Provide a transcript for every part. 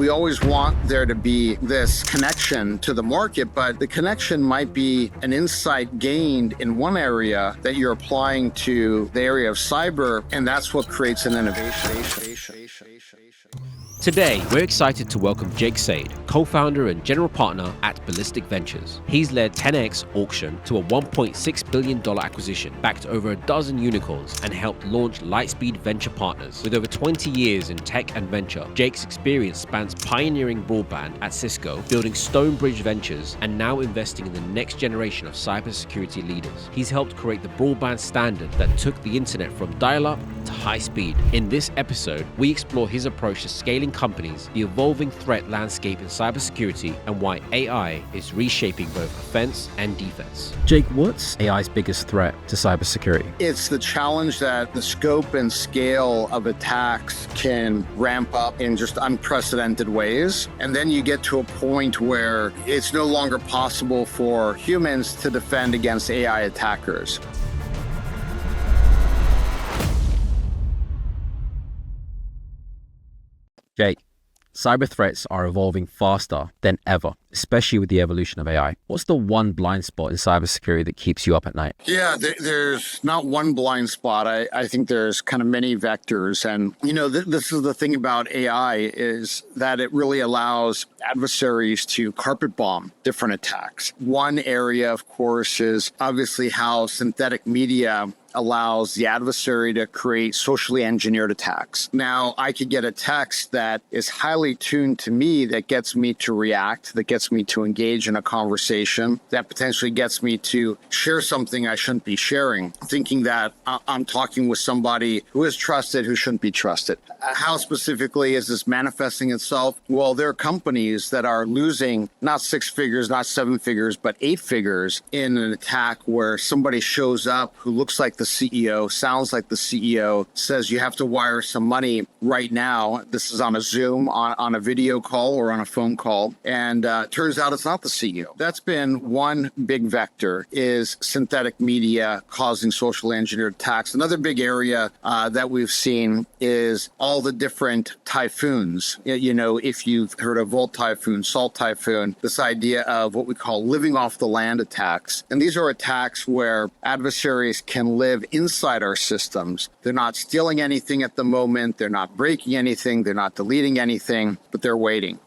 We always want there to be this connection to the market, but the connection might be an insight gained in one area that you're applying to the area of cyber, and that's what creates an innovation. Today, we're excited to welcome Jake Seid, co-founder and general partner at Ballistic Ventures. He's led 10x auction to a $1.6 billion acquisition, backed over a dozen unicorns, and helped launch Lightspeed Venture Partners. With over 20 years in tech and venture, Jake's experience spans pioneering broadband at Cisco, building Stonebridge Ventures, and now investing in the next generation of cybersecurity leaders. He's helped create the broadband standard that took the internet from dial-up to high speed. In this episode, we explore his approach to scaling companies, the evolving threat landscape in cybersecurity, and why AI is reshaping both offense and defense. Jake, what's AI's biggest threat to cybersecurity? It's the challenge that the scope and scale of attacks can ramp up in just unprecedented ways. And then you get to a point where it's no longer possible for humans to defend against AI attackers. Jake, cyber threats are evolving faster than ever, especially with the evolution of AI. What's the one blind spot in cybersecurity that keeps you up at night? Yeah, there's not one blind spot. I think there's kind of many vectors. And, this is the thing about AI is that it really allows adversaries to carpet bomb different attacks. One area, of course, is obviously how synthetic media allows the adversary to create socially engineered attacks. Now, I could get a text that is highly tuned to me that gets me to react, that gets me to engage in a conversation, that potentially gets me to share something I shouldn't be sharing, thinking that I'm talking with somebody who is trusted, who shouldn't be trusted. How specifically is this manifesting itself? Well, there are companies that are losing not 6 figures, not 7 figures, but 8 figures in an attack where somebody shows up who looks like the CEO, sounds like the CEO, says you have to wire some money right now. This is on a Zoom, on a video call or on a phone call. And turns out it's not the CEO. That's been one big vector, is synthetic media causing social engineered attacks. Another big area that we've seen is all the different typhoons. If you've heard of Volt Typhoon, Salt Typhoon, this idea of what we call living off the land attacks. And these are attacks where adversaries can live inside our systems. They're not stealing anything at the moment. They're not breaking anything. They're not deleting anything, but they're waiting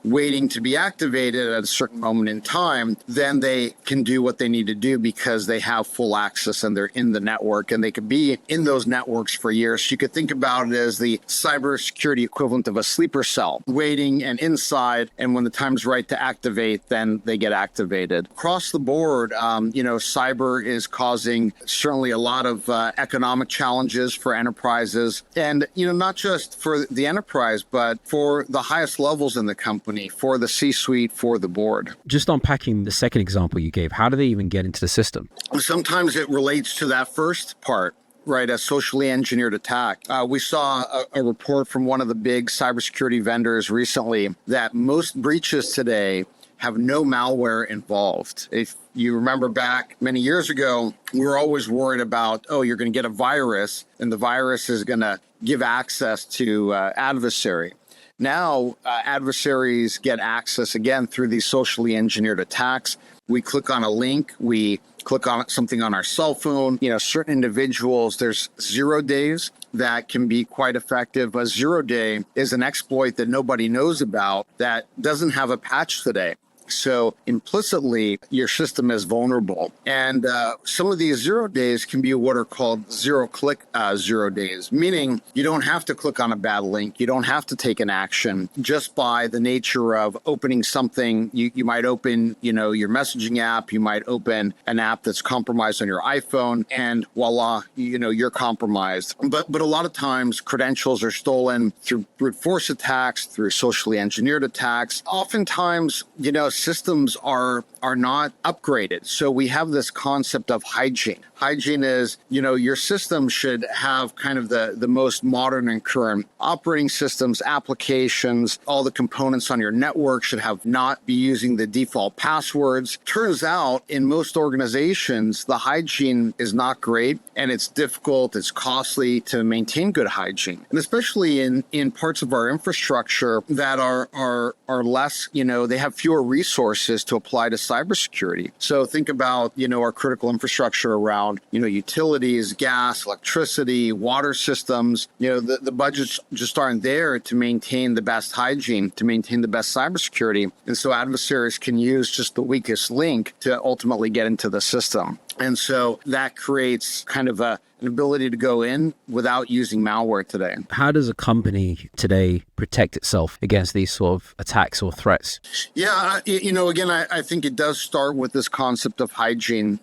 to be activated at a certain moment in time. Then they can do what they need to do because they have full access and they're in the network, and they could be in those networks for years. You could think about it as the cybersecurity equivalent of a sleeper cell, waiting and inside. And when the time's right to activate, then they get activated. Across the board, cyber is causing certainly a lot of economic challenges for enterprises, and not just for the enterprise, but for the highest levels in the company, for the C-suite, for the board. Just unpacking the second example you gave, how do they even get into the system? Sometimes it relates to that first part. Right, a socially engineered attack. We saw a report from one of the big cybersecurity vendors recently that most breaches today have no malware involved. If you remember back many years ago, we were always worried about, you're going to get a virus, and the virus is going to give access to adversary. Now, adversaries get access again through these socially engineered attacks. We click on a link, we click on something on our cell phone. Certain individuals, there's 0 days that can be quite effective. A 0 day is an exploit that nobody knows about that doesn't have a patch today. So implicitly, your system is vulnerable. And some of these 0 days can be what are called zero-click 0 days, meaning you don't have to click on a bad link. You don't have to take an action. Just by the nature of opening something, you might open, your messaging app. You might open an app that's compromised on your iPhone, and voila, you're compromised. But a lot of times, credentials are stolen through brute force attacks, through socially engineered attacks. Oftentimes, systems are not upgraded. So we have this concept of hygiene. Hygiene is, your system should have kind of the most modern and current operating systems, applications, all the components on your network should have not be using the default passwords. Turns out in most organizations, the hygiene is not great and it's difficult, it's costly to maintain good hygiene. And especially in parts of our infrastructure that are less, they have fewer resources to apply to cybersecurity. So think about, our critical infrastructure around, utilities, gas, electricity, water systems. The budgets just aren't there to maintain the best hygiene, to maintain the best cybersecurity. And so adversaries can use just the weakest link to ultimately get into the system. And so that creates kind of an ability to go in without using malware today. How does a company today protect itself against these sort of attacks or threats? Yeah, again, I think it does start with this concept of hygiene.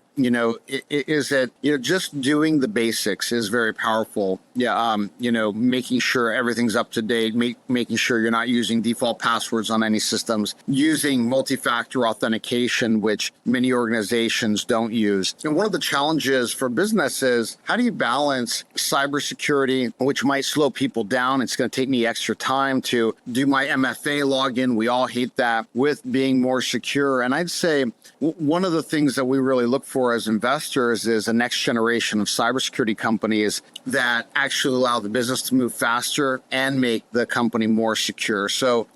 Is that, just doing the basics is very powerful. Yeah. Making sure everything's up to date, making sure you're not using default passwords on any systems, using multi-factor authentication, which many organizations don't use. And one of the challenges for business is how do you balance cybersecurity, which might slow people down? It's going to take me extra time to do my MFA login. We all hate that, with being more secure. And I'd say one of the things that we really look for as investors is a next generation of cybersecurity companies that actually allow the business to move faster and make the company more secure. So,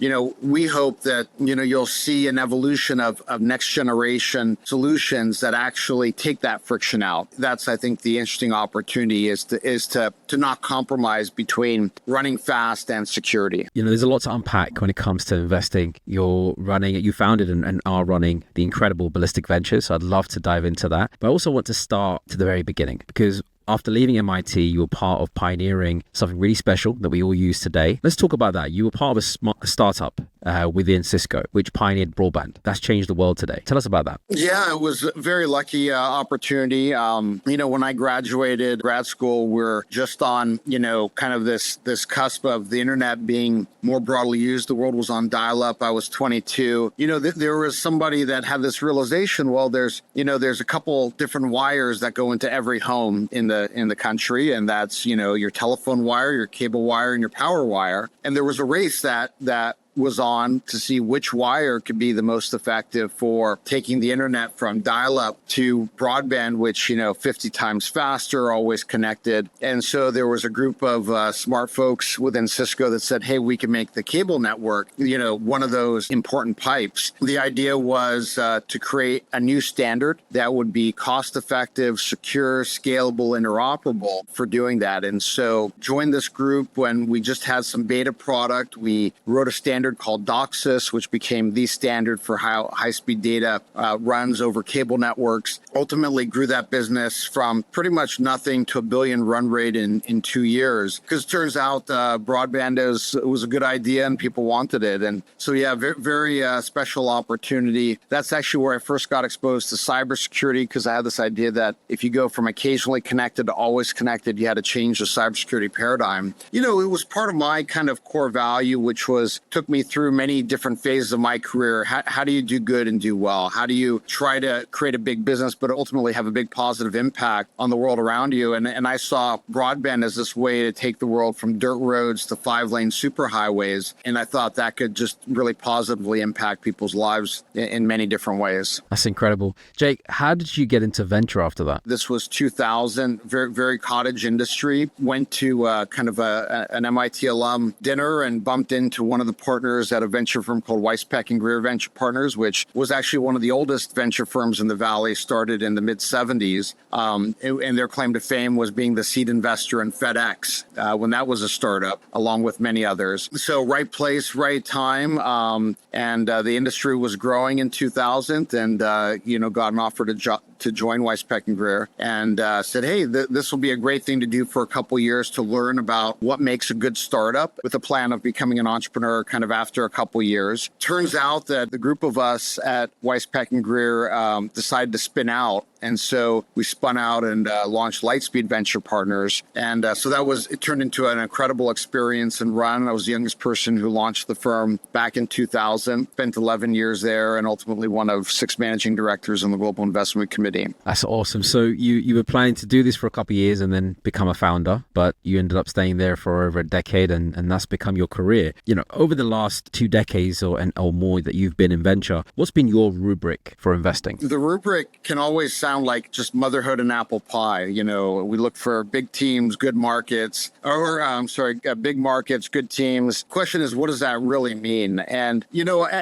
we hope that, you'll see an evolution of next generation solutions that actually take that friction out. That's, I think, the interesting opportunity is to not compromise between running fast and security. There's a lot to unpack when it comes to investing. You founded and are running the incredible Ballistic Ventures. So I'd love to dive into that. But I also want to start to the very beginning, because after leaving MIT, you were part of pioneering something really special that we all use today. Let's talk about that. You were part of a startup within Cisco, which pioneered broadband. That's changed the world today. Tell us about that. Yeah, it was a very lucky opportunity. When I graduated grad school, we're just on, kind of this cusp of the internet being more broadly used. The world was on dial-up. I was 22. There was somebody that had this realization, well, there's a couple different wires that go into every home in the country, and that's, your telephone wire, your cable wire, and your power wire. And there was a race that was on to see which wire could be the most effective for taking the internet from dial-up to broadband, which, 50 times faster, always connected. And so there was a group of smart folks within Cisco that said, hey, we can make the cable network, one of those important pipes. The idea was to create a new standard that would be cost-effective, secure, scalable, interoperable for doing that. And so joined this group when we just had some beta product. We wrote a standard called DOCSIS, which became the standard for how high-speed data runs over cable networks. Ultimately grew that business from pretty much nothing to $1 billion run rate in 2 years. Because it turns out broadband was a good idea and people wanted it. And so, yeah, very, very special opportunity. That's actually where I first got exposed to cybersecurity, because I had this idea that if you go from occasionally connected to always connected, you had to change the cybersecurity paradigm. It was part of my kind of core value, which took me through many different phases of my career. How do you do good and do well? How do you try to create a big business, but ultimately have a big positive impact on the world around you? And I saw broadband as this way to take the world from dirt roads to 5-lane superhighways. And I thought that could just really positively impact people's lives in many different ways. That's incredible. Jake, how did you get into venture after that? This was 2000, very, very cottage industry. Went to kind of an MIT alum dinner and bumped into one of the partners at a venture firm called Thre Venture Partners, which was actually one of the oldest venture firms in the Valley, started in the mid-70s. And their claim to fame was being the seed investor in FedEx when that was a startup, along with many others. So right place, right time. And the industry was growing in 2000 and, got an offer to join Thre and said, hey, this will be a great thing to do for a couple years to learn about what makes a good startup, with a plan of becoming an entrepreneur kind of after a couple years. Turns out that the group of us at Thre decided to spin out And so we spun out and launched Lightspeed Venture Partners. And so it turned into an incredible experience and run. I was the youngest person who launched the firm back in 2000, spent 11 years there, and ultimately one of 6 managing directors on the Global Investment Committee. That's awesome. So you were planning to do this for a couple of years and then become a founder, but you ended up staying there for over a decade, and that's become your career. Over the last 2 decades or more that you've been in venture, what's been your rubric for investing? The rubric can always sound like just motherhood and apple pie. We look for big teams, good markets, big markets, good teams. Question is, what does that really mean? And,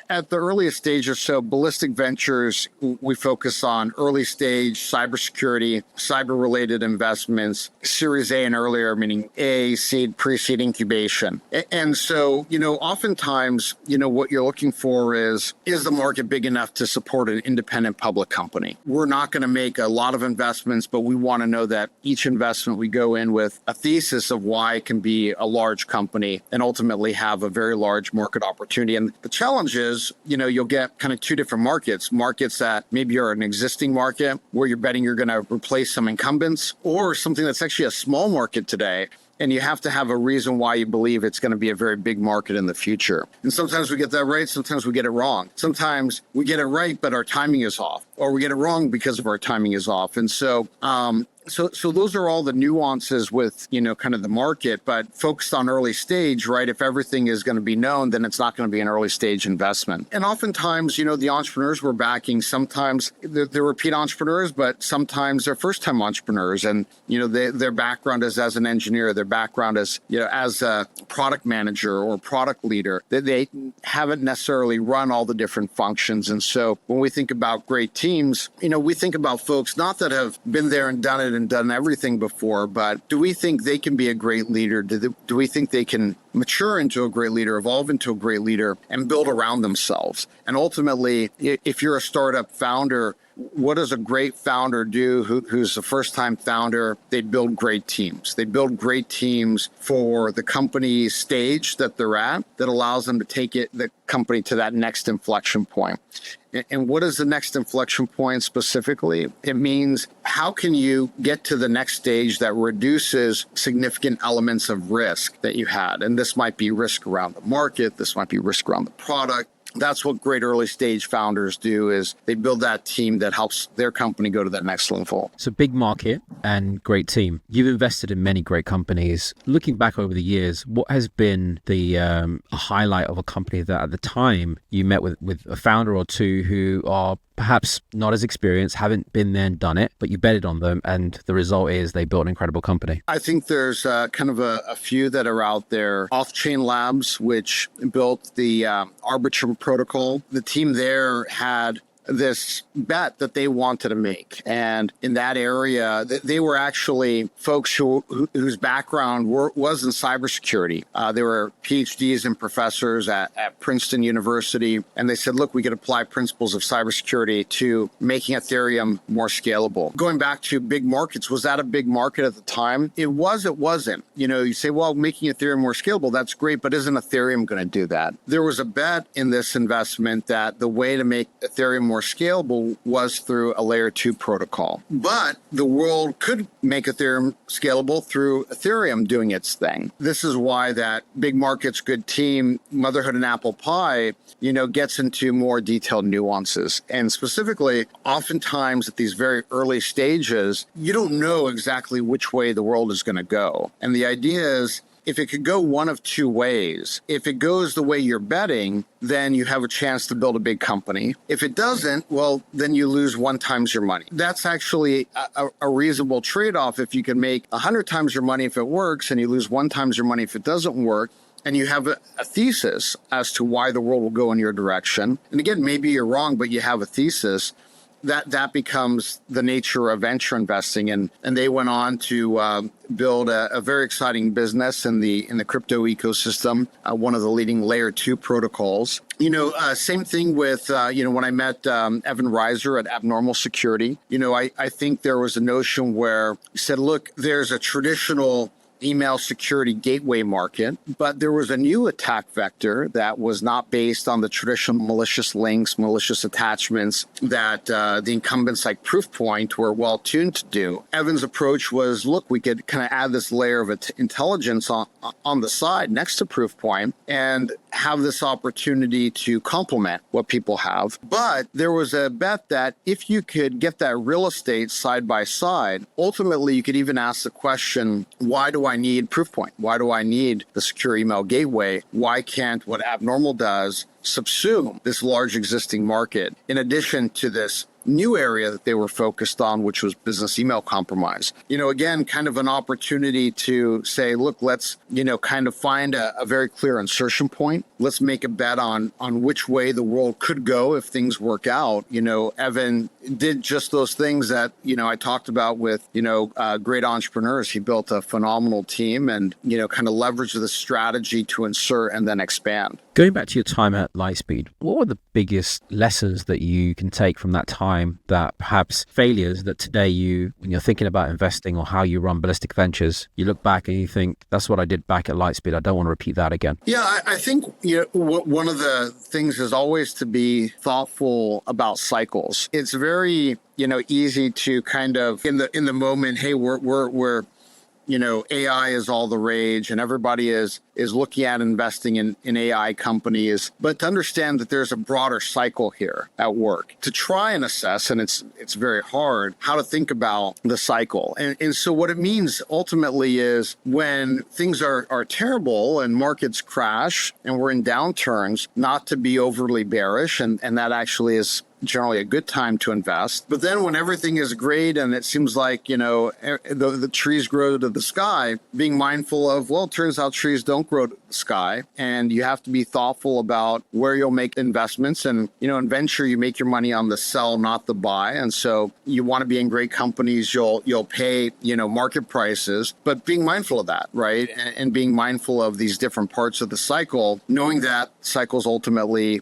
at the earliest stage or so, Ballistic Ventures, we focus on early stage cybersecurity, cyber-related investments, Series A and earlier, meaning A, seed, pre-seed incubation. And so, oftentimes, what you're looking for is the market big enough to support an independent public company? We're not going to make a lot of investments, but we want to know that each investment we go in with a thesis of why it can be a large company and ultimately have a very large market opportunity. And the challenge is, you'll get kind of 2 different markets that maybe are an existing market where you're betting you're going to replace some incumbents, or something that's actually a small market today. And you have to have a reason why you believe it's going to be a very big market in the future. And sometimes we get that right. Sometimes we get it wrong. Sometimes we get it right, but our timing is off, or we get it wrong because of our timing is off. And so, So those are all the nuances with, kind of the market, but focused on early stage, right? If everything is going to be known, then it's not going to be an early stage investment. And oftentimes, the entrepreneurs we're backing, sometimes they're repeat entrepreneurs, but sometimes they're first time entrepreneurs. And, their background is as an engineer, their background is, as a product manager or product leader. They haven't necessarily run all the different functions. And so when we think about great teams, we think about folks not that have been there and done it and done everything before, but do we think they can be a great leader? Do we think they can mature into a great leader, evolve into a great leader, and build around themselves? And ultimately, if you're a startup founder, what does a great founder do who's a first-time founder? They build great teams. They build great teams for the company stage that they're at that allows them to take the company to that next inflection point. And what is the next inflection point specifically? It means how can you get to the next stage that reduces significant elements of risk that you had? And this might be risk around the market. This might be risk around the product. That's what great early stage founders do, is they build that team that helps their company go to that next level. So big market and great team. You've invested in many great companies. Looking back over the years, what has been the highlight of a company that at the time you met with a founder or two who are perhaps not as experienced, haven't been there and done it, but you betted on them, and the result is they built an incredible company? I think there's kind of a few that are out there. Off-Chain Labs, which built the Arbitrum protocol. The team there had this bet that they wanted to make. And in that area, they were actually folks whose background was in cybersecurity. They were PhDs and professors at Princeton University. And they said, look, we could apply principles of cybersecurity to making Ethereum more scalable. Going back to big markets, was that a big market at the time? It wasn't. You say, well, making Ethereum more scalable, that's great, but isn't Ethereum going to do that? There was a bet in this investment that the way to make Ethereum more scalable was through a layer 2 protocol. But the world could make Ethereum scalable through Ethereum doing its thing. This is why that big markets, good team, motherhood and apple pie, gets into more detailed nuances. And specifically, oftentimes at these very early stages, you don't know exactly which way the world is going to go. And the idea is, if it could go one of 2 ways, if it goes the way you're betting, then you have a chance to build a big company. If it doesn't, well, then you lose 1 times your money. That's actually a reasonable trade-off. If you can make 100 times your money if it works, and you lose 1 times your money if it doesn't work, and you have a thesis as to why the world will go in your direction. And again, maybe you're wrong, but you have a thesis. That becomes the nature of venture investing, and they went on to build a very exciting business in the crypto ecosystem, one of the leading layer 2 protocols. Same thing with when I met Evan Reiser at Abnormal Security. I think there was a notion where he said, look, there's a traditional email security gateway market. But there was a new attack vector that was not based on the traditional malicious links, malicious attachments that the incumbents like Proofpoint were well tuned to do. Evan's approach was, look, we could kind of add this layer of intelligence on the side next to Proofpoint and have this opportunity to complement what people have. But there was a bet that if you could get that real estate side by side, ultimately you could even ask the question, why do I need Proofpoint? Why do I need the secure email gateway? Why can't what Abnormal does subsume this large existing market in addition to this new area that they were focused on, which was business email compromise? Again, kind of an opportunity to say, look, let's, kind of find a very clear insertion point. Let's make a bet on which way the world could go if things work out. Evan did just those things that, I talked about with, great entrepreneurs. He built a phenomenal team and, kind of leveraged the strategy to insert and then expand. Going back to your time at Lightspeed, what were the biggest lessons that you can take from that time, that perhaps failures that today when you're thinking about investing or how you run Ballistic Ventures, you look back and you think, that's what I did back at Lightspeed. I don't want to repeat that again. Yeah, I think one of the things is always to be thoughtful about cycles. It's very, easy to kind of in the moment, hey, we're AI is all the rage and everybody is looking at investing in AI companies. But to understand that there's a broader cycle here at work, to try and assess, and it's very hard, how to think about the cycle. And so what it means ultimately is when things are terrible and markets crash and we're in downturns, not to be overly bearish. And that actually is generally a good time to invest. But then when everything is great and it seems like, the trees grow to the sky, being mindful of, well, it turns out trees don't grow to the sky. And you have to be thoughtful about where you'll make investments. And, in venture, you make your money on the sell, not the buy. And so you want to be in great companies, you'll pay, market prices, but being mindful of that, right? And being mindful of these different parts of the cycle, knowing that cycles ultimately,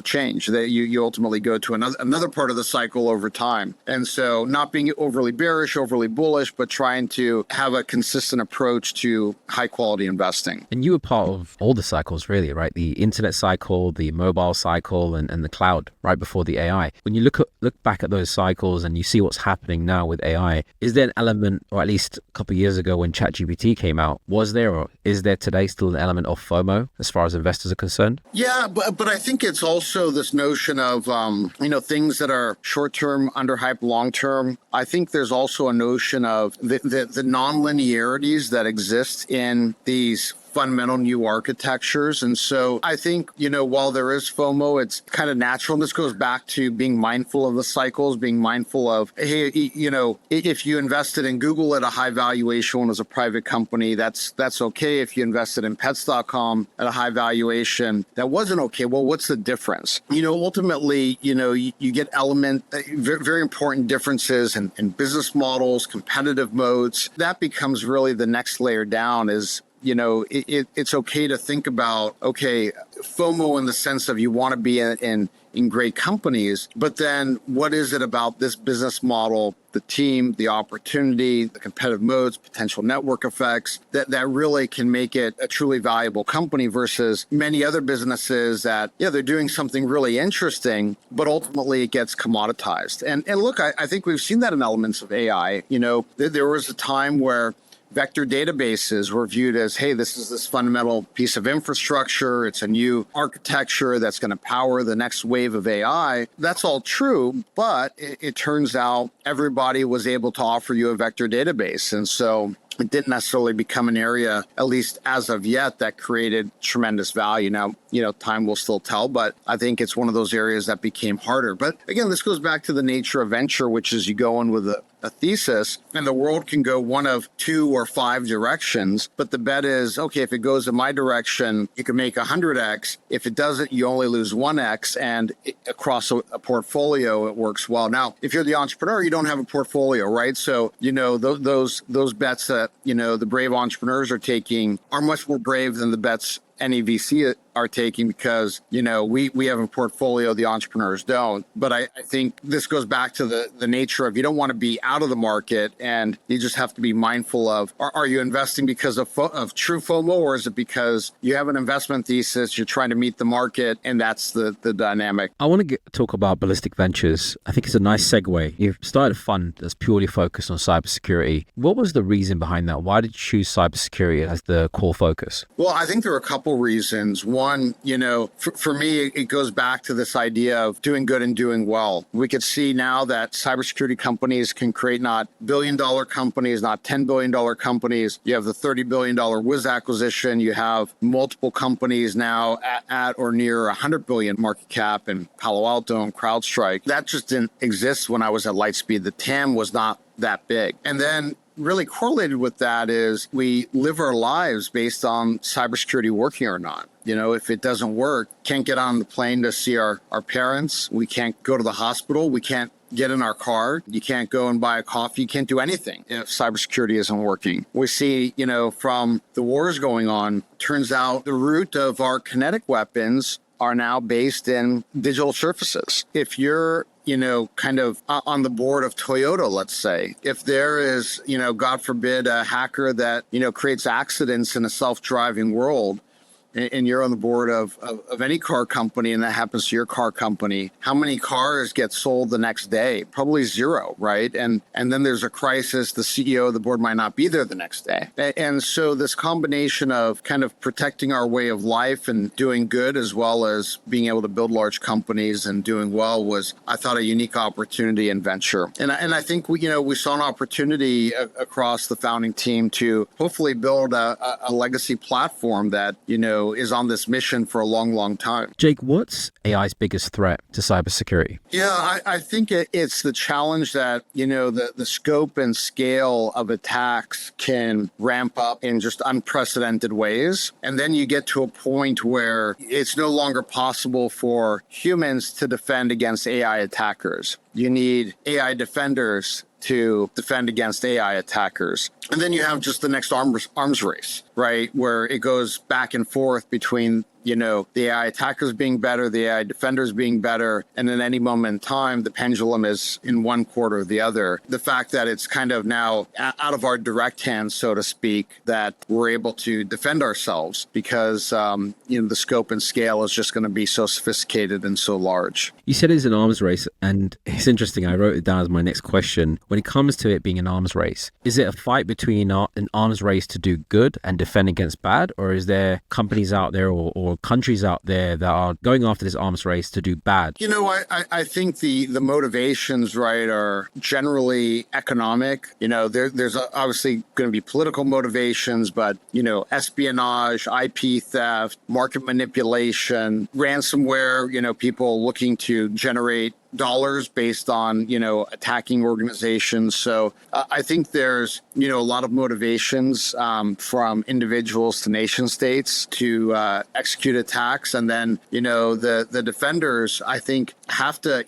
change, that you ultimately go to another part of the cycle over time. And so not being overly bearish, overly bullish, but trying to have a consistent approach to high quality investing. And you were part of all the cycles, really, right? The internet cycle, the mobile cycle, and the cloud right before the AI. When you look back at those cycles and you see what's happening now with AI, is there an element, or at least a couple of years ago when ChatGPT came out, was there or is there today still an element of FOMO as far as investors are concerned? Yeah, but I think it's also this notion of, things that are short-term, underhyped, long-term. I think there's also a notion of the non-linearities that exist in these fundamental new architectures. And so I think, while there is FOMO, it's kind of natural. And this goes back to being mindful of the cycles, being mindful of, hey, if you invested in Google at a high valuation as a private company, that's okay. If you invested in pets.com at a high valuation, that wasn't okay. Well, what's the difference? Ultimately, you get very important differences in business models, competitive modes. That becomes really the next layer down is, it's okay to think about, FOMO in the sense of you want to be in great companies, but then what is it about this business model, the team, the opportunity, the competitive modes, potential network effects that really can make it a truly valuable company versus many other businesses that, they're doing something really interesting, but ultimately it gets commoditized. And look, I think we've seen that in elements of AI. There was a time where vector databases were viewed as, hey, this is this fundamental piece of infrastructure. It's a new architecture that's going to power the next wave of AI. That's all true, but it turns out everybody was able to offer you a vector database. And so it didn't necessarily become an area, at least as of yet, that created tremendous value. Now, time will still tell, but I think it's one of those areas that became harder. But again, this goes back to the nature of venture, which is you go in with a thesis and the world can go one of 2 or 5 directions. But the bet is, okay, if it goes in my direction, you can make 100x. If it doesn't, you only lose 1x. And across a portfolio, it works well. Now, if you're the entrepreneur, you don't have a portfolio, right? So, those bets that, the brave entrepreneurs are taking are much more brave than the bets any VC are taking because, we have a portfolio, the entrepreneurs don't. But I think this goes back to the nature of you don't want to be out of the market, and you just have to be mindful of, are you investing because of true FOMO, or is it because you have an investment thesis, you're trying to meet the market, and that's the dynamic. I want to talk about Ballistic Ventures. I think it's a nice segue. You've started a fund that's purely focused on cybersecurity. What was the reason behind that? Why did you choose cybersecurity as the core focus? Well, I think there are a couple reasons. One, for me, it goes back to this idea of doing good and doing well. We could see now that cybersecurity companies can create not billion-dollar companies, not $10 billion companies. You have the $30 billion Wiz acquisition. You have multiple companies now at or near 100 billion market cap in Palo Alto and CrowdStrike. That just didn't exist when I was at Lightspeed. The TAM was not that big. And then really correlated with that is we live our lives based on cybersecurity working or not. If it doesn't work, can't get on the plane to see our parents. We can't go to the hospital. We can't get in our car. You can't go and buy a coffee. You can't do anything if cybersecurity isn't working. We see, from the wars going on, turns out the root of our kinetic weapons are now based in digital surfaces. If you're kind of on the board of Toyota, let's say, if there is, God forbid, a hacker that, creates accidents in a self-driving world, and you're on the board of any car company, and that happens to your car company, how many cars get sold the next day? Probably zero, right? And then there's a crisis. The CEO of the board might not be there the next day. And so this combination of kind of protecting our way of life and doing good, as well as being able to build large companies and doing well, was, I thought, a unique opportunity in venture. And I think we saw an opportunity across the founding team to hopefully build a legacy platform that, is on this mission for a long, long time. Jake, what's AI's biggest threat to cybersecurity? Yeah, I think it's the challenge that, the scope and scale of attacks can ramp up in just unprecedented ways. And then you get to a point where it's no longer possible for humans to defend against AI attackers. You need AI defenders to defend against AI attackers. And then you have just the next arms race, right? Where it goes back and forth between, the AI attackers being better, the AI defenders being better. And at any moment in time, the pendulum is in one court or the other. The fact that it's kind of now out of our direct hands, so to speak, that we're able to defend ourselves because, the scope and scale is just going to be so sophisticated and so large. You said it's an arms race, and it's interesting. I wrote it down as my next question. When it comes to it being an arms race, is it a fight between an arms race to do good and defend against bad? Or is there companies out there or countries out there that are going after this arms race to do bad? I think the motivations, right, are generally economic. There's obviously going to be political motivations, but, espionage, IP theft, market manipulation, ransomware, people looking to generate dollars based on, attacking organizations. So I think there's, a lot of motivations from individuals to nation states to execute attacks. And then, the defenders, I think, have to,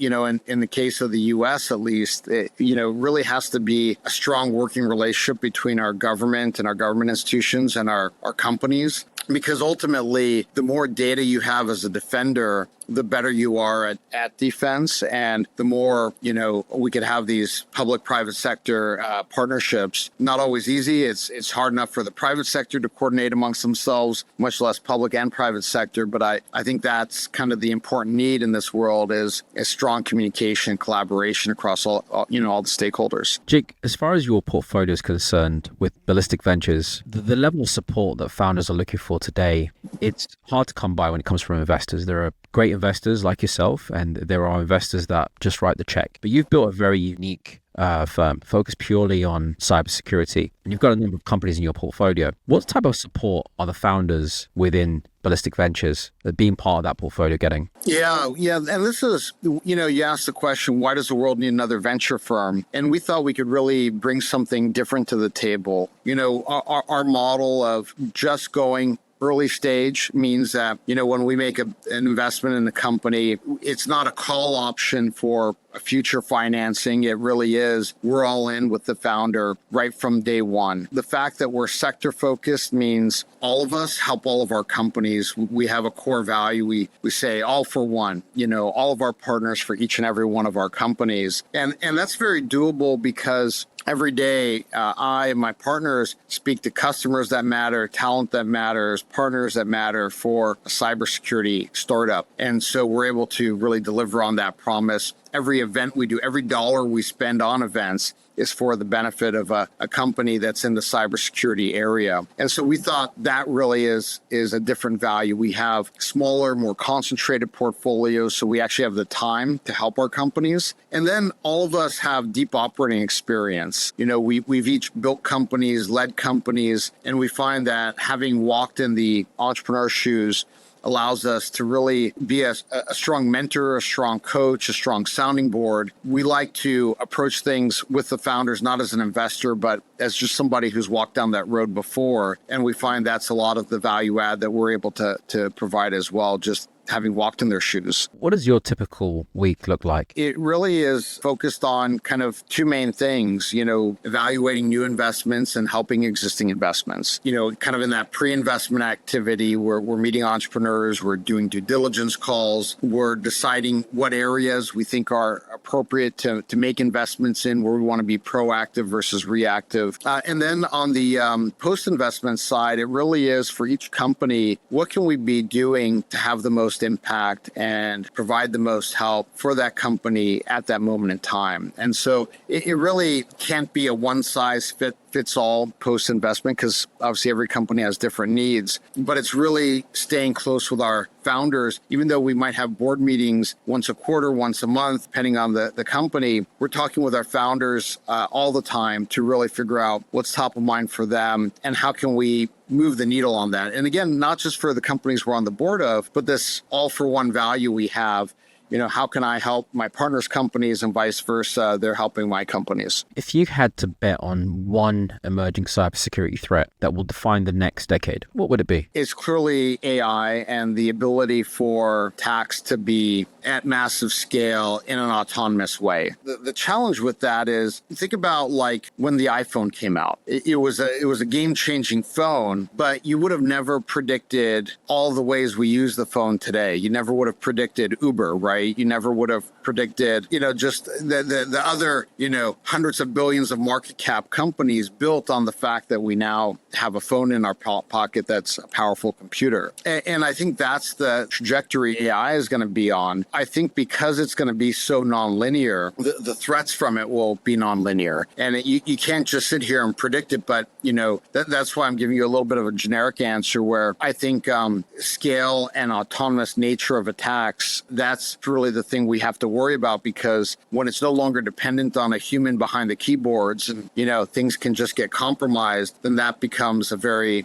in the case of the U.S. at least, it, really has to be a strong working relationship between our government and our government institutions and our companies. Because ultimately, the more data you have as a defender, the better you are at defense. And the more, we could have these public-private sector partnerships. Not always easy. It's hard enough for the private sector to coordinate amongst themselves, much less public and private sector. But I think that's kind of the important need in this world is a strong communication and collaboration across all the stakeholders. Jake, as far as your portfolio is concerned with Ballistic Ventures, the level of support that founders are looking for today, it's hard to come by when it comes from investors. There are great investors like yourself, and there are investors that just write the check. But you've built a very unique firm focused purely on cybersecurity, and you've got a number of companies in your portfolio. What type of support are the founders within Ballistic Ventures that being part of that portfolio getting? Yeah. And this is, you asked the question, why does the world need another venture firm? And we thought we could really bring something different to the table. Our model of just going Early stage means that, when we make an investment in a company, it's not a call option for a future financing. It really is, we're all in with the founder right from day one. The fact that we're sector focused means all of us help all of our companies. We have a core value. We say all for one, all of our partners for each and every one of our companies. And that's very doable because every day, I and my partners speak to customers that matter, talent that matters, partners that matter for a cybersecurity startup. And so we're able to really deliver on that promise. Every event we do, every dollar we spend on events is for the benefit of a company that's in the cybersecurity area. And so we thought that really is a different value. We have smaller, more concentrated portfolios, so we actually have the time to help our companies. And then all of us have deep operating experience. We've each built companies, led companies, and we find that having walked in the entrepreneur's shoes allows us to really be a strong mentor, a strong coach, a strong sounding board. We like to approach things with the founders, not as an investor, but as just somebody who's walked down that road before. And we find that's a lot of the value add that we're able to provide as well, just having walked in their shoes. What does your typical week look like? It really is focused on kind of two main things, evaluating new investments and helping existing investments. Kind of in that pre-investment activity, we're meeting entrepreneurs, we're doing due diligence calls, we're deciding what areas we think are appropriate to make investments in, where we want to be proactive versus reactive. And then on the post-investment side, it really is for each company, what can we be doing to have the most impact and provide the most help for that company at that moment in time. And so it really can't be a one-size-fits all post-investment, because obviously every company has different needs, but it's really staying close with our founders. Even though we might have board meetings once a quarter, once a month, depending on the company, we're talking with our founders all the time to really figure out what's top of mind for them and how can we move the needle on that. And again, not just for the companies we're on the board of, but this all for one value we have. How can I help my partners' companies and vice versa? They're helping my companies. If you had to bet on one emerging cybersecurity threat that will define the next decade, what would it be? It's clearly AI and the ability for attacks to be at massive scale in an autonomous way. The challenge with that is, think about like when the iPhone came out. It was a game-changing phone, but you would have never predicted all the ways we use the phone today. You never would have predicted Uber, right? You never would have predicted, just the other, hundreds of billions of market cap companies built on the fact that we now have a phone in our pocket that's a powerful computer. And I think that's the trajectory AI is going to be on. I think because it's going to be so nonlinear, the threats from it will be nonlinear. And you can't just sit here and predict it, but, that's why I'm giving you a little bit of a generic answer where I think scale and autonomous nature of attacks, that's really the thing we have to worry about, because when it's no longer dependent on a human behind the keyboards and, things can just get compromised, then that becomes a very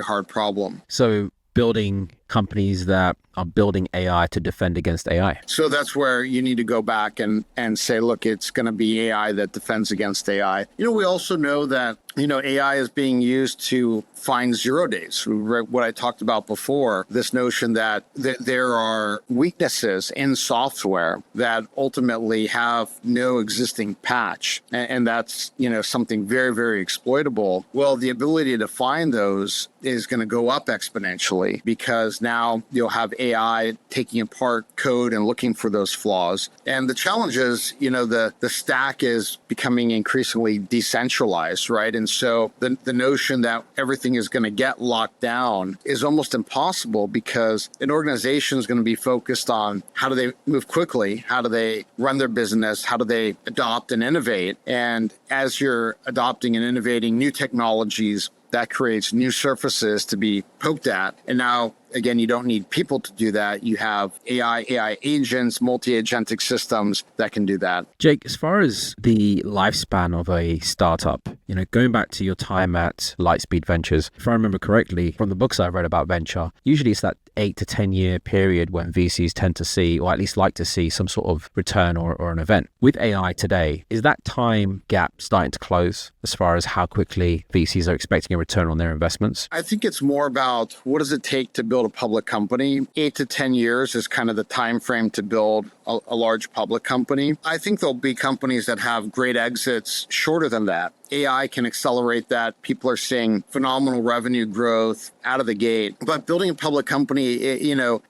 hard problem. So building companies that are building AI to defend against AI. So that's where you need to go back and say, look, it's going to be AI that defends against AI. We also know that, AI is being used to find 0 days. What I talked about before, this notion that there are weaknesses in software that ultimately have no existing patch. And that's, something very, very exploitable. Well, the ability to find those is going to go up exponentially, because now you'll have AI taking apart code and looking for those flaws. And the challenge is, the stack is becoming increasingly decentralized, right? And so the notion that everything is going to get locked down is almost impossible, because an organization is going to be focused on how do they move quickly, how do they run their business, how do they adopt and innovate. And as you're adopting and innovating new technologies, that creates new surfaces to be poked at. And now, again, you don't need people to do that. You have AI agents, multi-agentic systems that can do that. Jake, as far as the lifespan of a startup, going back to your time at Lightspeed Ventures, if I remember correctly, from the books I've read about venture, usually it's that 8 to 10 year period when VCs tend to see, or at least like to see, some sort of return or an event. With AI today, is that time gap starting to close as far as how quickly VCs are expecting a return on their investments? I think it's more about what does it take to build a public company. 8 to 10 years is kind of the time frame to build a large public company. I think there'll be companies that have great exits shorter than that. AI can accelerate that. People are seeing phenomenal revenue growth out of the gate. But building a public company,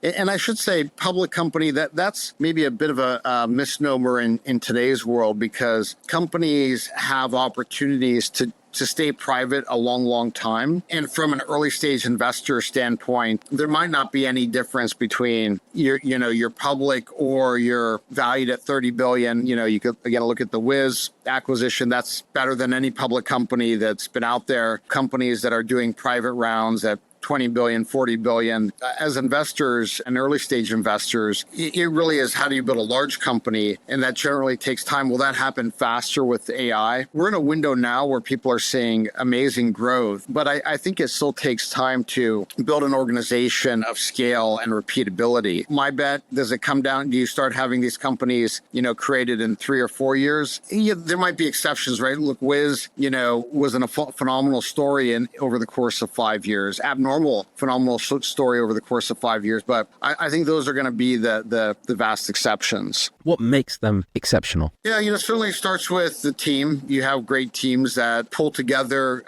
and I should say public company, that's maybe a bit of a misnomer in today's world, because companies have opportunities to stay private a long, long time. And from an early stage investor standpoint, there might not be any difference between you're public or you're valued at 30 billion. You could, again, look at the Wiz acquisition. That's better than any public company that's been out there. Companies that are doing private rounds at 20 billion, 40 billion. As investors and early stage investors, it really is, how do you build a large company? And that generally takes time. Will that happen faster with AI? We're in a window now where people are seeing amazing growth, but I think it still takes time to build an organization of scale and repeatability. My bet, does it come down, do you start having these companies, created in 3 or 4 years? Yeah, there might be exceptions, right? Look, Wiz, was in a phenomenal story over the course of 5 years. Phenomenal story over the course of 5 years. But I think those are going to be the vast exceptions. What makes them exceptional? Yeah, certainly starts with the team. You have great teams that pull together,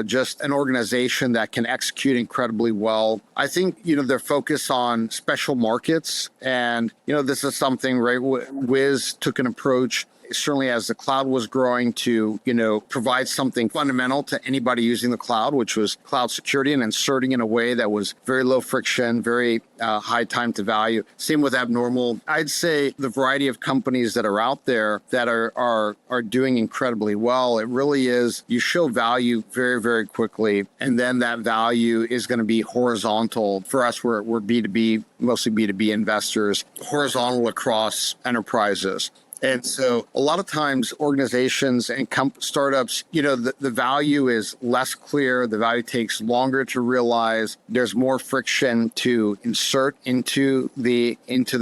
just an organization that can execute incredibly well. I think, their focus on special markets. And, this is something, right? Wiz took an approach, certainly as the cloud was growing, to, provide something fundamental to anybody using the cloud, which was cloud security, and inserting in a way that was very low friction, very high time to value. Same with Abnormal. I'd say the variety of companies that are out there that are doing incredibly well, it really is, you show value very, very quickly. And then that value is going to be horizontal. For us, we're B2B, mostly B2B investors, horizontal across enterprises. And so a lot of times organizations and startups, the value is less clear. The value takes longer to realize. There's more friction to insert into the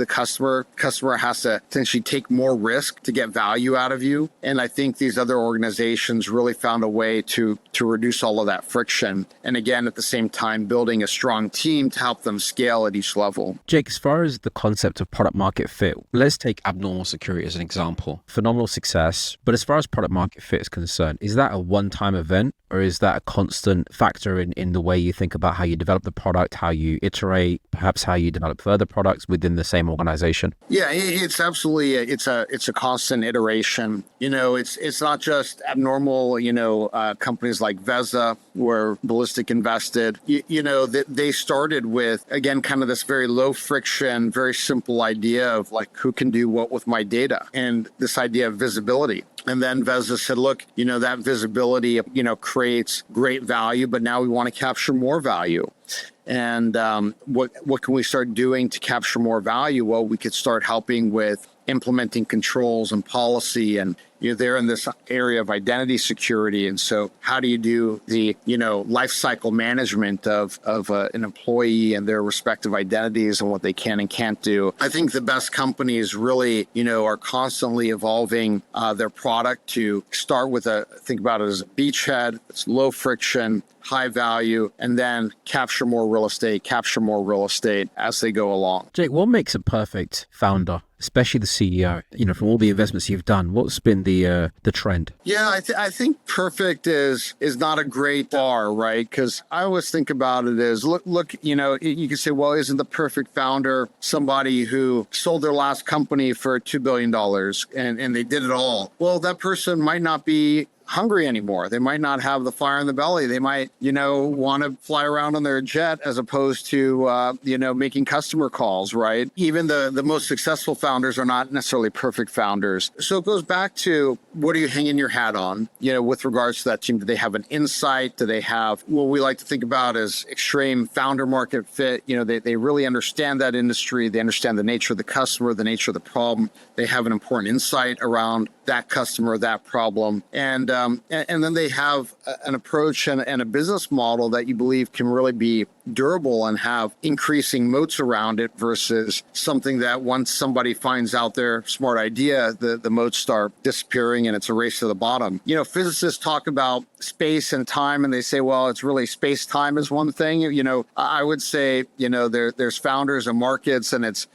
customer. Customer has to essentially take more risk to get value out of you. And I think these other organizations really found a way to reduce all of that friction. And again, at the same time, building a strong team to help them scale at each level. Jake, as far as the concept of product market fit, let's take Abnormal Security as an example. Phenomenal success. But as far as product market fit is concerned, is that a one-time event, or is that a constant factor in the way you think about how you develop the product, how you iterate, perhaps how you develop further products within the same organization? Yeah, it's absolutely, it's a constant iteration. It's not just Abnormal, companies like Veza, where Ballistic invested, they started with, again, kind of this very low friction, very simple idea of like, who can do what with my data? And this idea of visibility. And then Veza said, look, that visibility, creates great value, but now we want to capture more value. And what can we start doing to capture more value? Well, we could start helping with implementing controls and policy, and they're in this area of identity security. And so how do you do the, life cycle management of an employee and their respective identities and what they can and can't do? I think the best companies really, are constantly evolving their product to start with think about it as a beachhead. It's low friction, high value, and then capture more real estate as they go along. Jake, what makes a perfect founder, especially the CEO? From all the investments you've done, what's been the trend? Yeah, I think perfect is not a great bar, right? Because I always think about it as, look, you can say, well, isn't the perfect founder somebody who sold their last company for $2 billion and they did it all? Well, that person might not be hungry anymore. They might not have the fire in the belly. They might, want to fly around on their jet as opposed to, making customer calls, right? Even the most successful founders are not necessarily perfect founders. So it goes back to, what are you hanging your hat on, with regards to that team? Do they have an insight? Do they have what we like to think about as extreme founder market fit? They really understand that industry. They understand the nature of the customer, the nature of the problem. They have an important insight around that customer, that problem. And and then they have an approach and a business model that you believe can really be durable and have increasing moats around it versus something that once somebody finds out their smart idea, the moats start disappearing and it's a race to the bottom. Physicists talk about space and time and they say, well, it's really space time is one thing. I would say, there's founders and markets, and it's,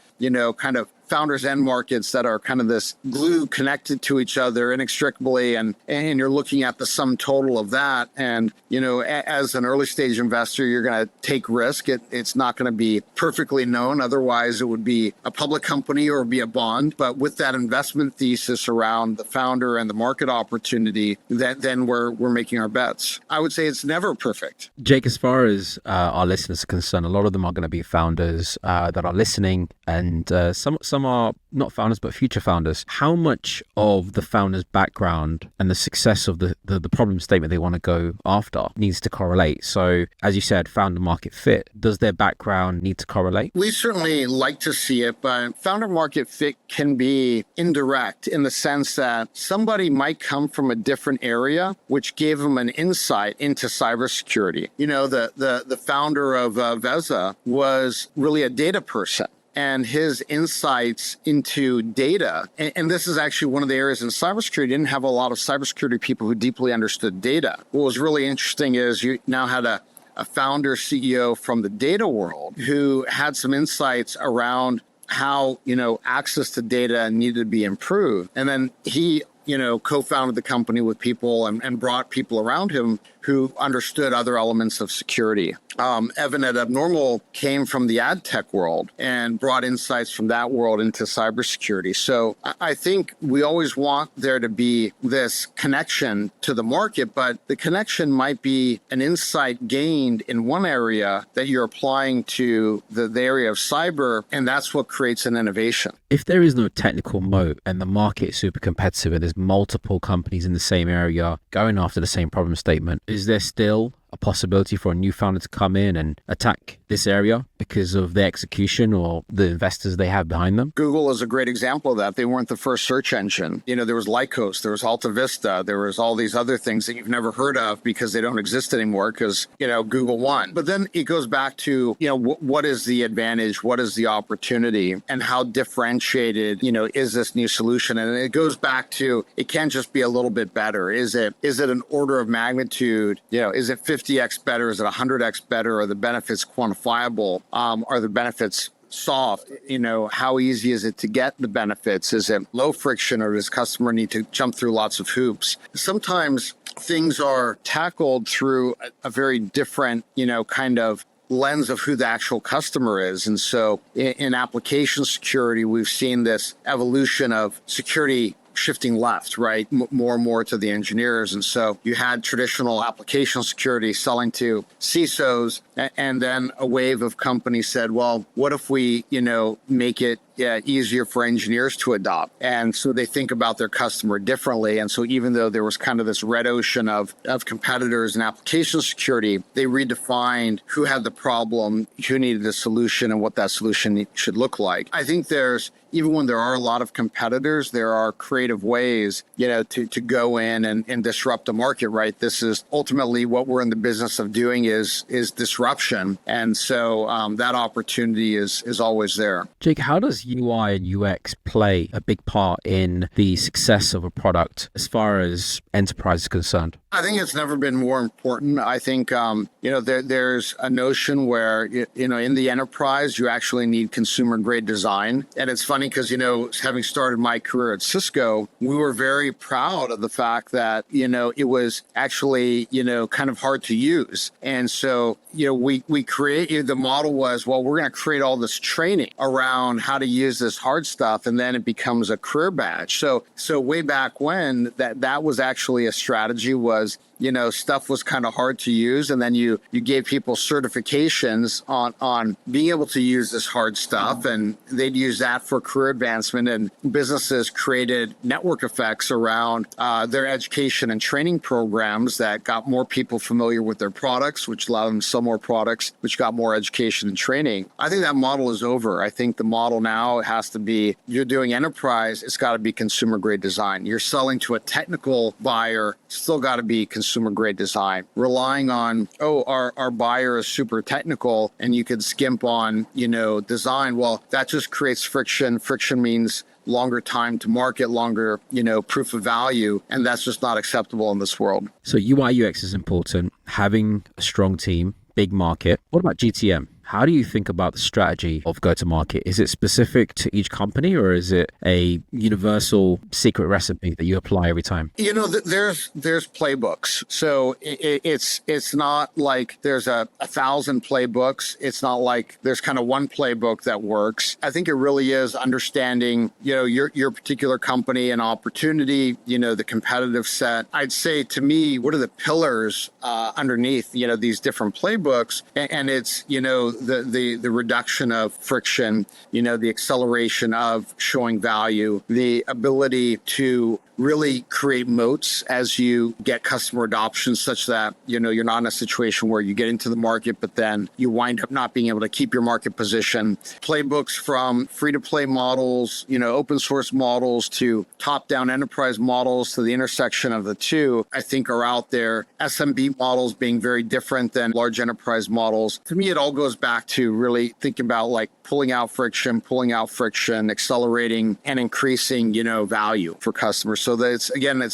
kind of founders and markets that are kind of this glue connected to each other inextricably. And you're looking at the sum total of that. And, as an early stage investor, you're going to take risk. It's not going to be perfectly known. Otherwise, it would be a public company or be a bond. But with that investment thesis around the founder and the market opportunity, then we're making our bets. I would say it's never perfect. Jake, as far as our listeners are concerned, a lot of them are going to be founders that are listening, and some are not founders but future founders. How much of the founder's background and the success of the problem statement they want to go after needs to correlate? So as you said, founder market fit, does their background need to correlate? We certainly like to see it, but founder market fit can be indirect in the sense that somebody might come from a different area, which gave them an insight into cybersecurity. The founder of Veza was really a data person. And his insights into data, and this is actually one of the areas in cybersecurity, didn't have a lot of cybersecurity people who deeply understood data. What was really interesting is you now had a founder CEO from the data world who had some insights around how, access to data needed to be improved. And then he, co-founded the company with people and brought people around him who understood other elements of security. Evan at Abnormal came from the ad tech world and brought insights from that world into cybersecurity. So I think we always want there to be this connection to the market, but the connection might be an insight gained in one area that you're applying to the area of cyber, and that's what creates an innovation. If there is no technical moat and the market is super competitive and there's multiple companies in the same area going after the same problem statement, is there still a possibility for a new founder to come in and attack this area because of the execution or the investors they have behind them? Google is a great example of that. They weren't the first search engine. There was Lycos, there was Alta Vista, there was all these other things that you've never heard of because they don't exist anymore because, Google won. But then it goes back to, what is the advantage? What is the opportunity? And how differentiated, is this new solution? And it goes back to, it can't just be a little bit better. Is it an order of magnitude? Is it 50x better? Is it 100x better? Are the benefits quantifiable? Are the benefits soft? How easy is it to get the benefits? Is it low friction, or does customer need to jump through lots of hoops? Sometimes things are tackled through a very different, kind of lens of who the actual customer is. And so in application security, we've seen this evolution of security shifting left, right? More and more to the engineers. And so you had traditional application security selling to CISOs, and then a wave of companies said, well, what if we, make it easier for engineers to adopt? And so they think about their customer differently. And so even though there was kind of this red ocean of competitors in application security, they redefined who had the problem, who needed the solution, and what that solution should look like. I think even when there are a lot of competitors, there are creative ways, to go in and disrupt the market, right? This is ultimately what we're in the business of doing is disruption. And so that opportunity is always there. Jake, how does UI and UX play a big part in the success of a product as far as enterprise is concerned? I think it's never been more important. I think, there's a notion where, in the enterprise, you actually need consumer grade design. And it's funny because, having started my career at Cisco, we were very proud of the fact that, it was actually, kind of hard to use. And so, we created, the model was, well, we're going to create all this training around how to use this hard stuff, and then it becomes a career badge. So way back when, that was actually a strategy, was stuff was kind of hard to use. And then you gave people certifications on being able to use this hard stuff. And they'd use that for career advancement. And businesses created network effects around their education and training programs that got more people familiar with their products, which allowed them to sell more products, which got more education and training. I think that model is over. I think the model now has to be, you're doing enterprise, it's got to be consumer grade design. You're selling to a technical buyer, still got to be consumer grade design. Relying on, our buyer is super technical and you could skimp on, design. Well, that just creates friction. Friction means longer time to market, longer, proof of value. And that's just not acceptable in this world. So UI UX is important, having a strong team, big market. What about GTM? How do you think about the strategy of go-to-market? Is it specific to each company or is it a universal secret recipe that you apply every time? There's playbooks. So it's not like there's 1,000 playbooks. It's not like there's kind of one playbook that works. I think it really is understanding, your particular company and opportunity, the competitive set. I'd say to me, what are the pillars underneath, these different playbooks? And it's, the reduction of friction, the acceleration of showing value, the ability to really create moats as you get customer adoption such that, you're not in a situation where you get into the market, but then you wind up not being able to keep your market position. Playbooks from free to play models, open source models to top down enterprise models to the intersection of the two, I think are out there. SMB models being very different than large enterprise models. To me, it all goes back to really thinking about like pulling out friction, accelerating and increasing, value for customers. So that it's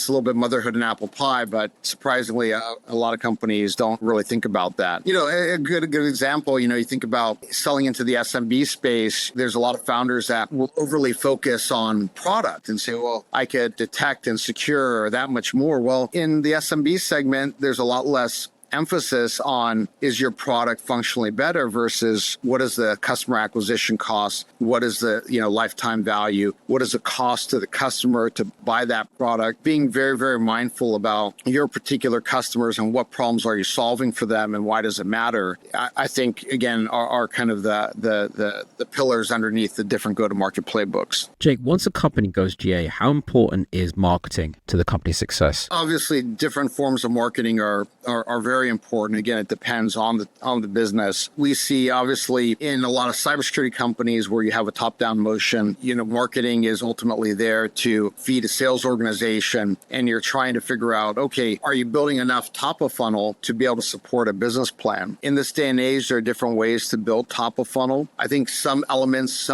a little bit motherhood and apple pie, but surprisingly, a lot of companies don't really think about that. A good example, you think about selling into the SMB space. There's a lot of founders that will overly focus on product and say, well, I could detect and secure that much more. Well, in the SMB segment, there's a lot less emphasis on, is your product functionally better versus what is the customer acquisition cost? What is the, lifetime value? What is the cost to the customer to buy that product? Being very, very mindful about your particular customers and what problems are you solving for them and why does it matter? I think, again, are kind of the pillars underneath the different go-to-market playbooks. Jake, once a company goes GA, how important is marketing to the company's success? Obviously, different forms of marketing are very important. Again, it depends on the business. We see obviously in a lot of cybersecurity companies where you have a top-down motion, marketing is ultimately there to feed a sales organization and you're trying to figure out, okay, are you building enough top of funnel to be able to support a business plan? In this day and age, there are different ways to build top of funnel. I think some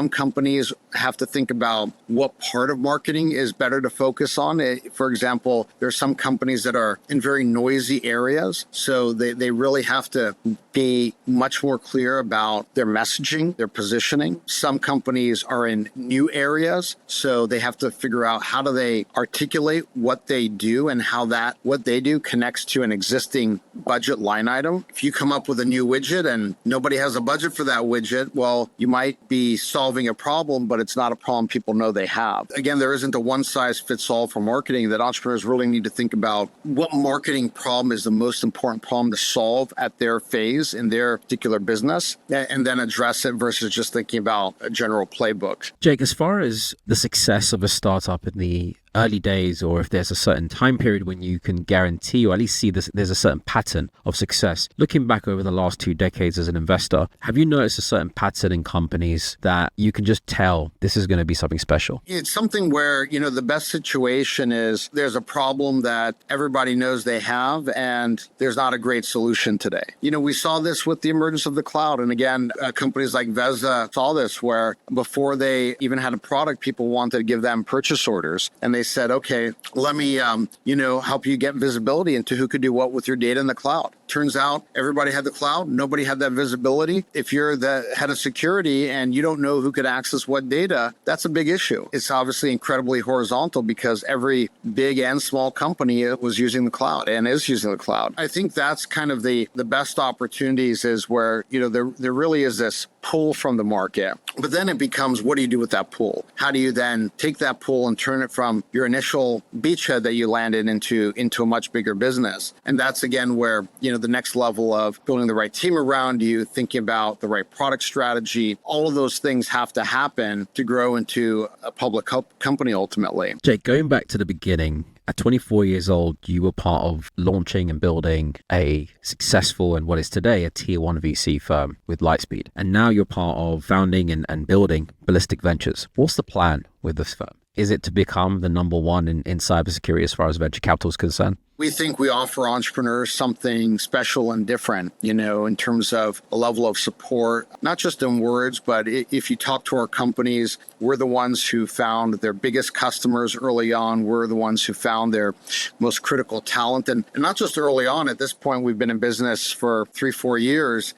companies have to think about what part of marketing is better to focus on. For example, there are some companies that are in very noisy areas. So they really have to be much more clear about their messaging, their positioning. Some companies are in new areas, so they have to figure out how do they articulate what they do and how what they do connects to an existing budget line item. If you come up with a new widget and nobody has a budget for that widget, well, you might be solving a problem, but it's not a problem people know they have. Again, there isn't a one size fits all for marketing. That entrepreneurs really need to think about what marketing problem is the most important problem to solve at their phase in their particular business, and then address it versus just thinking about a general playbook. Jake, as far as the success of a startup in the early days, or if there's a certain time period when you can guarantee or at least see this, there's a certain pattern of success. Looking back over the last 2 decades as an investor, have you noticed a certain pattern in companies that you can just tell this is going to be something special? It's something where, the best situation is there's a problem that everybody knows they have and there's not a great solution today. We saw this with the emergence of the cloud. And again, companies like Veza saw this where before they even had a product, people wanted to give them purchase orders. And they said, okay, let me, help you get visibility into who could do what with your data in the cloud. Turns out everybody had the cloud. Nobody had that visibility. If you're the head of security and you don't know who could access what data, that's a big issue. It's obviously incredibly horizontal because every big and small company was using the cloud and is using the cloud. I think that's kind of the best opportunities is where, there really is this pull from the market. But then it becomes, what do you do with that pull? How do you then take that pull and turn it from your initial beachhead that you landed into a much bigger business. And that's again where, the next level of building the right team around you, thinking about the right product strategy, all of those things have to happen to grow into a public company ultimately. Jake, going back to the beginning, at 24 years old, you were part of launching and building a successful and what is today a tier 1 VC firm with Lightspeed. And now you're part of founding and building Ballistic Ventures. What's the plan with this firm? Is it to become the number one in cybersecurity as far as venture capital is concerned? We think we offer entrepreneurs something special and different, in terms of a level of support, not just in words, but if you talk to our companies, we're the ones who found their biggest customers early on. We're the ones who found their most critical talent. And not just early on. At this point, we've been in business for 3-4 years,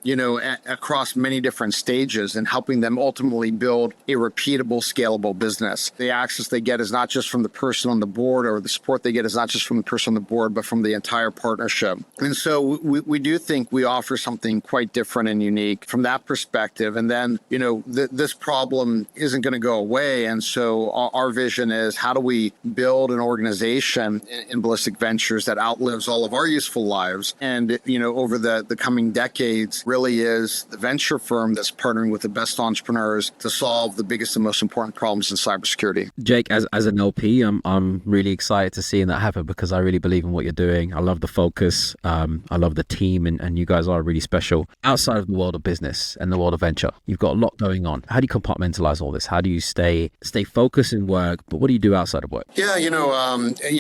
across many different stages and helping them ultimately build a repeatable, scalable business. The access they get is not just from the person on the board, or the support they get is not just from the person on the board, but from the entire partnership. And so we do think we offer something quite different and unique from that perspective. And then, this problem isn't going to go away. And so our vision is, how do we build an organization in Ballistic Ventures that outlives all of our useful lives? And, over the coming decades really is the venture firm that's partnering with the best entrepreneurs to solve the biggest and most important problems in cybersecurity. Jake, as an LP, I'm really excited to see that happen, because I really believe in what you're doing. I love the focus. I love the team, and you guys are really special. Outside of the world of business and the world of venture, you've got a lot going on. How do you compartmentalize all this? How do you stay focused in work, but what do you do outside of work? Yeah,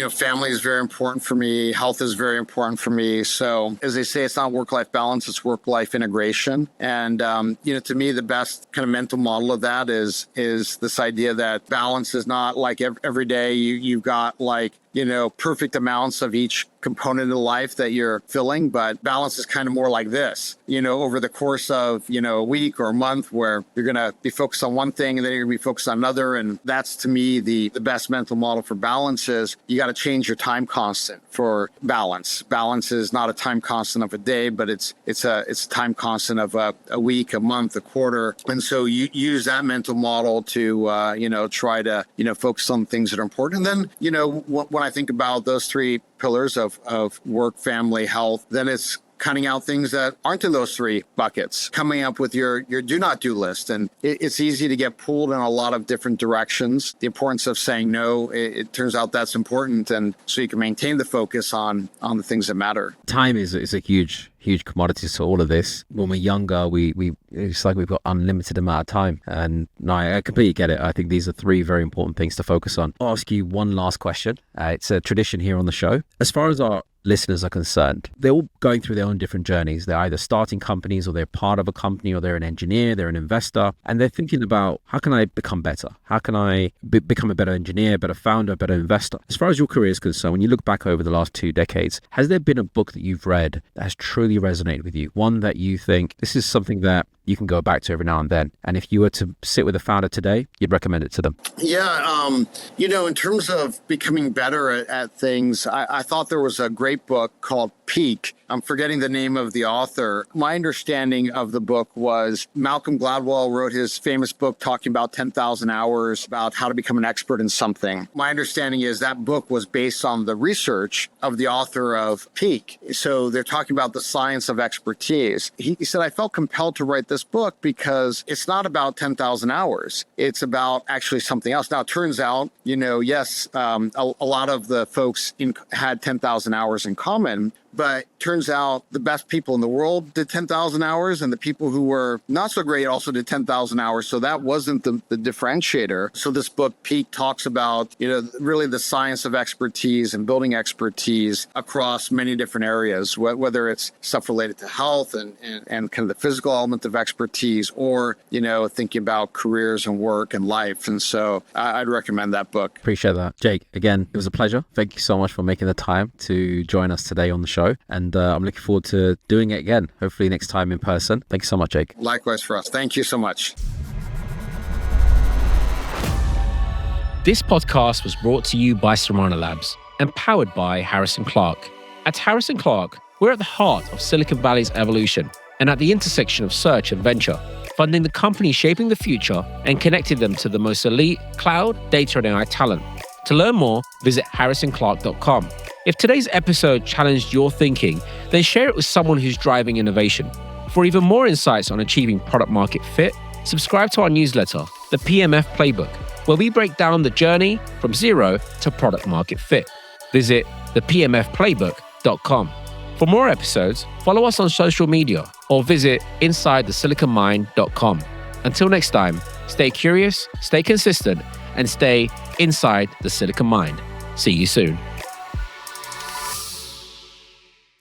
family is very important for me. Health is very important for me. So as they say, it's not work-life balance, it's work-life integration. And, to me, the best kind of mental model of that is this idea that balance is not like every day you've got perfect amounts of each component of life that you're filling, but balance is kind of more like this, over the course of, a week or a month, where you're going to be focused on one thing and then you're going to be focused on another. And that's, to me, the best mental model for balance is you got to change your time constant for balance. Balance is not a time constant of a day, but it's a time constant of a week, a month, a quarter. And so you use that mental model to, try to, focus on things that are important. And then, when I think about those three pillars of work, family, health, then it's cutting out things that aren't in those three buckets, coming up with your do not do list. And it's easy to get pulled in a lot of different directions. The importance of saying no, it turns out that's important. And so you can maintain the focus on the things that matter. Time is a huge commodity to all of this. When we're younger, it's like we've got unlimited amount of time. And no, I completely get it. I think these are three very important things to focus on. I'll ask you one last question. It's a tradition here on the show. As far as our listeners are concerned, they're all going through their own different journeys. They're either starting companies, or they're part of a company, or they're an engineer, they're an investor, and they're thinking about, how can I become better? How can I become a better engineer, better founder, better investor? As far as your career is concerned, when you look back over the last 2 decades, has there been a book that you've read that has truly resonated with you? One that you think, this is something that you can go back to every now and then, and if you were to sit with a founder today, you'd recommend it to them? Yeah, in terms of becoming better at things, I thought there was a great book called Peak. I'm forgetting the name of the author. My understanding of the book was Malcolm Gladwell wrote his famous book talking about 10,000 hours, about how to become an expert in something. My understanding is that book was based on the research of the author of Peak. So they're talking about the science of expertise. He said, I felt compelled to write this book because it's not about 10,000 hours. It's about actually something else. Now, it turns out, yes, a lot of the folks had 10,000 hours in common, but turns out the best people in the world did 10,000 hours, and the people who were not so great also did 10,000 hours. So that wasn't the differentiator. So this book, Peak, talks about, really the science of expertise and building expertise across many different areas, whether it's stuff related to health and kind of the physical element of expertise, or, thinking about careers and work and life. And so I'd recommend that book. Appreciate that. Jake, again, it was a pleasure. Thank you so much for making the time to join us today on the show. And I'm looking forward to doing it again, hopefully next time in person. Thank you so much, Jake. Likewise for us. Thank you so much. This podcast was brought to you by Serrana Labs and powered by Harrison Clark. At Harrison Clark, we're at the heart of Silicon Valley's evolution and at the intersection of search and venture, funding the companies shaping the future and connecting them to the most elite cloud, data, and AI talent. To learn more, visit harrisonclark.com. If today's episode challenged your thinking, then share it with someone who's driving innovation. For even more insights on achieving product market fit, subscribe to our newsletter, the PMF Playbook, where we break down the journey from zero to product market fit. Visit thepmfplaybook.com. For more episodes, follow us on social media or visit insidethesiliconmind.com. Until next time, stay curious, stay consistent, and stay inside the Silicon Mind. See you soon.